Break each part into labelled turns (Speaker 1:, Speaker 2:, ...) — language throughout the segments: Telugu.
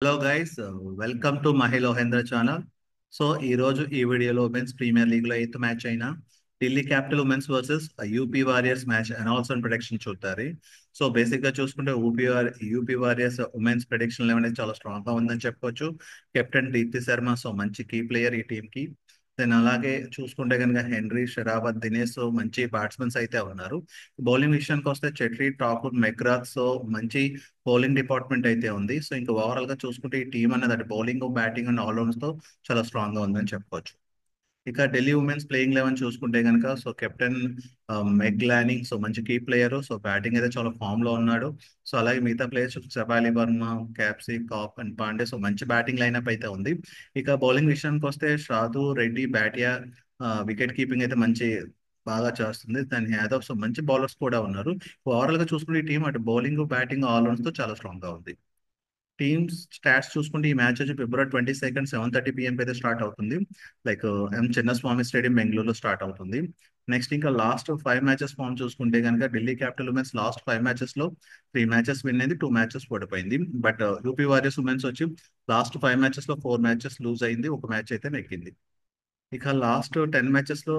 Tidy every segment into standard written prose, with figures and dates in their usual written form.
Speaker 1: హలో గైస్, వెల్కమ్ టు మహిళ ఓహేంద్ర ఛానల్. సో ఈ రోజు ఈ వీడియోలో ఉమెన్స్ ప్రీమియర్ లీగ్ లో ఎయిత్ మ్యాచ్ అయిన Delhi capital women's versus UP warriors match announcement prediction చూస్తారు. సో బేసిక్ గా చూసుకుంటే యూపీ వారియర్స్ ఉమెన్స్ ప్రొడిక్షన్ అనేది చాలా స్ట్రాంగ్ గా ఉందని చెప్పుకోవచ్చు. కెప్టెన్ దీప్తి శర్మ సో మంచి కీ ప్లేయర్ ఈ టీమ్ కి. దెన్ అలాగే చూసుకుంటే కనుక హెన్రీ, షెరావత్, దినేష్ సో మంచి బ్యాట్స్మెన్స్ అయితే ఉన్నారు. బౌలింగ్ విషయానికి వస్తే చెట్రీ, ఠాకూర్, మెక్రాత్ సో మంచి బౌలింగ్ డిపార్ట్మెంట్ అయితే ఉంది. సో ఇంకా ఓవరాల్ గా చూసుకుంటే ఈ టీం అనేది అటు బౌలింగ్, బ్యాటింగ్ అండ్ ఆల్రౌండ్స్ తో చాలా స్ట్రాంగ్ గా ఉందని చెప్పుకోవచ్చు. ఇక ఢిల్లీ ఉమెన్స్ ప్లేయింగ్ లెవెన్ చూసుకుంటే కనుక so captain Meg Lanning so మంచి కీ ప్లేయర్. సో బ్యాటింగ్ అయితే చాలా ఫామ్ లో ఉన్నాడు. సో అలాగే మిగతా players Shafali Verma, Capsey, Kapp and Pandey so మంచి బ్యాటింగ్ లైనప్ అయితే ఉంది. ఇక బౌలింగ్ విషయానికి వస్తే షాదు, రెడ్డి, బాటియా వికెట్ కీపింగ్ అయితే మంచి బాగా చేస్తుంది. దాని యాదవ్ సో మంచి బౌలర్స్ కూడా ఉన్నారు. ఓవరాల్ గా చూసుకుంటే ఈ టీం అటు బౌలింగ్, బ్యాటింగ్ ఆల్రౌండ్స్ తో చాలా స్ట్రాంగ్ గా ఉంది. టీమ్స్ స్టాట్స్ చూసుకుంటే ఈ మ్యాచ్ వచ్చి February 22 7:30 PM అయితే స్టార్ట్ అవుతుంది. లైక్ చిన్నస్వామి స్టేడియం బెంగళూరులో స్టార్ట్ అవుతుంది. నెక్స్ట్ ఇంకా లాస్ట్ 5 మ్యాచెస్ ఫామ్ చూసుకుంటే కనుక Delhi capital women's last 5 matches లో 3 మ్యాచెస్ విన్ అయింది, 2 మ్యాచెస్ ఓడిపోయింది. బట్ యూపీ వారియర్స్ ఉమెన్స్ వచ్చి లాస్ట్ 5 మ్యాచెస్ లో 4 మ్యాచెస్ లూజ్ అయింది, ఒక మ్యాచ్ అయితే నెగ్గింది. ఇక లాస్ట్ 10 మ్యాచెస్ లో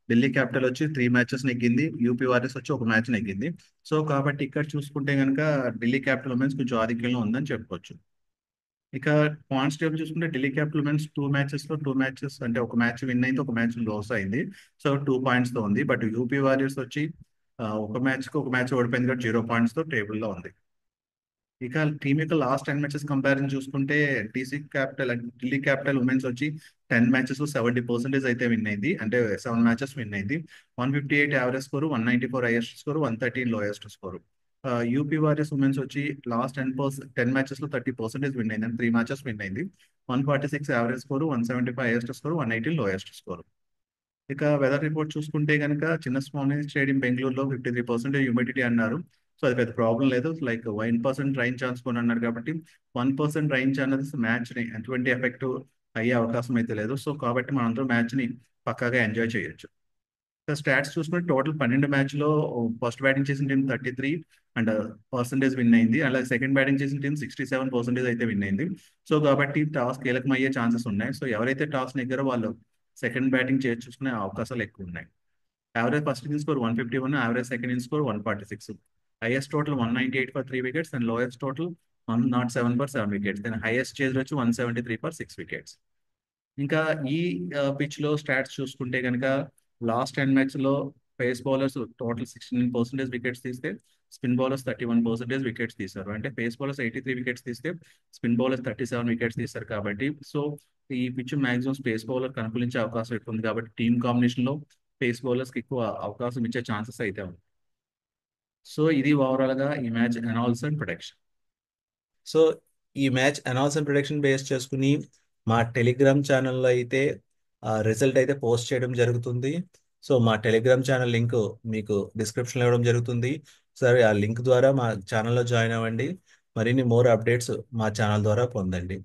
Speaker 1: ఢిల్లీ క్యాపిటల్ వచ్చి 3 మ్యాచెస్ నెగ్గింది, యూపీ వారియర్స్ వచ్చి ఒక మ్యాచ్ నెగ్గింది. సో కాబట్టి ఇక్కడ చూసుకుంటే కనుక ఢిల్లీ క్యాపిటల్ ఉమెన్స్ కొంచెం ఆధిక్యంలో ఉందని చెప్పుకోవచ్చు. ఇక పాయింట్స్ టేబుల్ చూసుకుంటే ఢిల్లీ క్యాపిటల్ ఉమెన్స్ 2 మ్యాచెస్ అంటే ఒక మ్యాచ్ విన్ అయింది, ఒక మ్యాచ్ లాస్ అయింది. సో 2 పాయింట్స్ తో ఉంది. బట్ యూపీ వారియర్స్ వచ్చి ఒక మ్యాచ్ ఓడిపోయింది కాబట్టి 0 పాయింట్స్ తో టేబుల్లో ఉంది. ఇక టీమ్ యొక్క లాస్ట్ 10 మ్యాచెస్ కంపారిజన్ చూసుకుంటే ఢిల్లీ క్యాపిటల్ ఉమెన్స్ వచ్చి 10 మ్యాచెస్ 70% అయితే విన్ అయింది. అంటే 7 మ్యాచెస్ విన్ అయింది. 158 average score, 194 highest score, 113 lowest score. UP warriors women's వచ్చి లాస్ట్ 10 మ్యాచెస్ లో 30% విన్ అయింది, 3 మ్యాచెస్ విన్ అయింది. 146 average score, 175 highest score, 118 lowest score. ఇక వెదర్ రిపోర్ట్ చూసుకుంటే కనుక చిన్నస్వామి స్టేడియం బెంగళూరులో 53% హ్యూమిడిటీ అన్నారు. సో అది పెద్ద ప్రాబ్లం లేదు. లైక్ 1% రైన్ ఛాన్స్ కూడా అన్నారు కాబట్టి 1% రైన్ ఛాన్స్ మ్యాచ్ ని ఎటువంటి ఎఫెక్ట్ అయ్యే అవకాశం అయితే లేదు. సో కాబట్టి మనందరం మ్యాచ్ ని పక్కాగా ఎంజాయ్ చేయొచ్చు. స్టాట్స్ చూసుకుంటే టోటల్ 12 మ్యాచ్ లో ఫస్ట్ బ్యాటింగ్ చేసిన టీం 33 అండ్ పర్సెంటేజ్ విన్ అయింది. అలాగే సెకండ్ బ్యాటింగ్ చేసిన టీం 67% అయితే విన్ అయింది. సో కాబట్టి టాస్ కీలకం అయ్యే ఛాన్సెస్ ఉన్నాయి. సో ఎవరైతే టాస్ నెగ్గారో వాళ్ళు సెకండ్ బ్యాటింగ్ చేసి చూసుకునే అవకాశాలు ఎక్కువ ఉన్నాయి. Average first inning score 151, average second inning score 146. Highest total 198 for 3 wickets and lowest total 107 for 7 wickets. Then highest chase వచ్చి 173 ఫర్ 6 వికెట్స్. ఇంకా ఈ పిచ్ లో స్టాట్స్ చూసుకుంటే కనుక లాస్ట్ 10 మ్యాచ్ లో పేస్ బౌలర్స్ టోటల్ 16% వికెట్స్ తీస్తే స్పిన్ బౌలర్స్ 31% వికెట్స్ తీశారు. అంటే పేస్ బౌలర్స్ 83 వికెట్స్ తీస్తే స్పిన్ బౌలర్స్ 37 వికెట్స్ తీశారు. కాబట్టి సో ఈ పిచ్ మాక్సిమం స్పేస్ బౌలర్ అనుకూలించే అవకాశం ఎక్కువ ఉంది. కాబట్టి టీమ్ కాంబినేషన్ లో పేస్ బౌలర్స్ కి ఎక్కువ అవకాశం ఇచ్చే ఛాన్సెస్ అయితే ఉంది. సో ఇది ఓవరాల్ గా ఈ మ్యాచ్ అనౌన్స్ అండ్ ప్రొడక్షన్. సో ఈ match announce and production base చేసుకుని మా టెలిగ్రామ్ ఛానల్లో అయితే రిజల్ట్ అయితే పోస్ట్ చేయడం జరుగుతుంది. సో మా టెలిగ్రామ్ ఛానల్ లింక్ మీకు డిస్క్రిప్షన్లో ఇవ్వడం జరుగుతుంది. సరే, ఆ లింక్ ద్వారా మా ఛానల్లో జాయిన్ అవ్వండి. మరిన్ని మోర్ అప్డేట్స్ మా ఛానల్ ద్వారా పొందండి.